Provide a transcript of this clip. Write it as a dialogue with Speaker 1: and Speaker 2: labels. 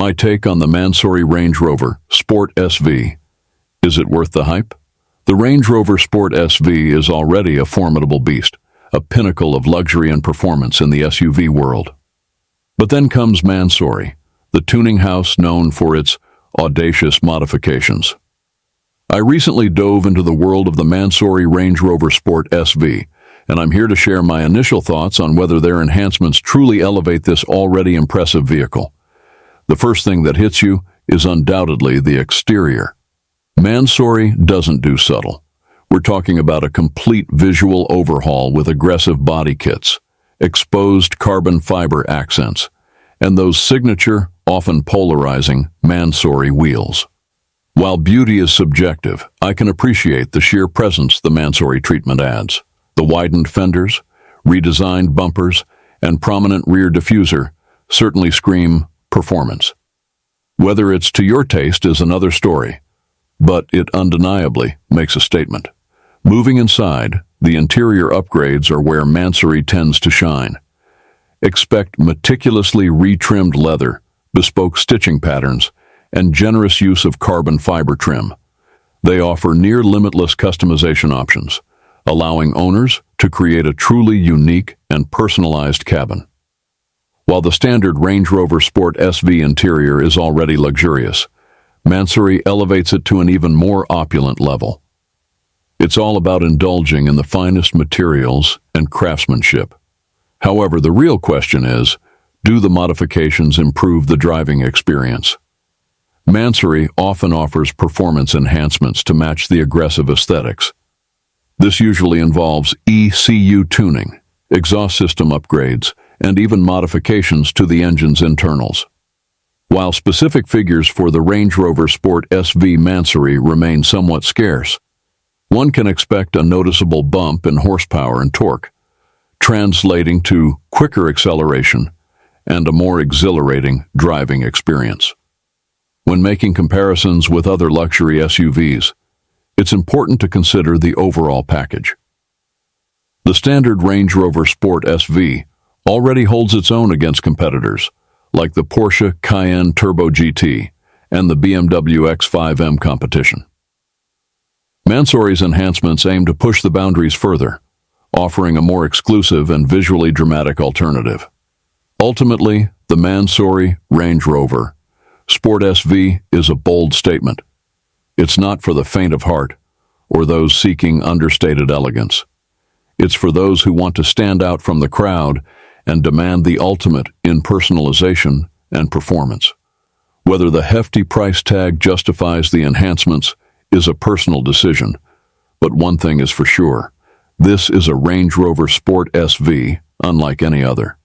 Speaker 1: My take on the Mansory Range Rover Sport SV. Is it worth the hype? The Range Rover Sport SV is already a formidable beast, a pinnacle of luxury and performance in the SUV world. But then comes Mansory, the tuning house known for its audacious modifications. I recently dove into the world of the Mansory Range Rover Sport SV, and I'm here to share my initial thoughts on whether their enhancements truly elevate this already impressive vehicle. The first thing that hits you is undoubtedly the exterior. Mansory doesn't do subtle. We're talking about a complete visual overhaul with aggressive body kits, exposed carbon fiber accents, and those signature, often polarizing, Mansory wheels. While beauty is subjective, I can appreciate the sheer presence the Mansory treatment adds. The widened fenders, redesigned bumpers, and prominent rear diffuser certainly scream performance. Whether it's to your taste is another story, but it undeniably makes a statement. Moving inside, the interior upgrades are where Mansory tends to shine. Expect meticulously retrimmed leather, bespoke stitching patterns, and generous use of carbon fiber trim. They offer near-limitless customization options, allowing owners to create a truly unique and personalized cabin. While the standard Range Rover Sport SV interior is already luxurious, Mansory elevates it to an even more opulent level. It's all about indulging in the finest materials and craftsmanship. However, the real question is, do the modifications improve the driving experience? Mansory often offers performance enhancements to match the aggressive aesthetics. This usually involves ECU tuning, exhaust system upgrades, and even modifications to the engine's internals. While specific figures for the Range Rover Sport SV Mansory remain somewhat scarce, one can expect a noticeable bump in horsepower and torque, translating to quicker acceleration and a more exhilarating driving experience. When making comparisons with other luxury SUVs, it's important to consider the overall package. The standard Range Rover Sport SV already holds its own against competitors, like the Porsche Cayenne Turbo GT and the BMW X5M competition. Mansory's enhancements aim to push the boundaries further, offering a more exclusive and visually dramatic alternative. Ultimately, the Mansory Range Rover Sport SV is a bold statement. It's not for the faint of heart or those seeking understated elegance. It's for those who want to stand out from the crowd and demand the ultimate in personalization and performance. Whether the hefty price tag justifies the enhancements is a personal decision, but one thing is for sure, this is a Range Rover Sport SV unlike any other.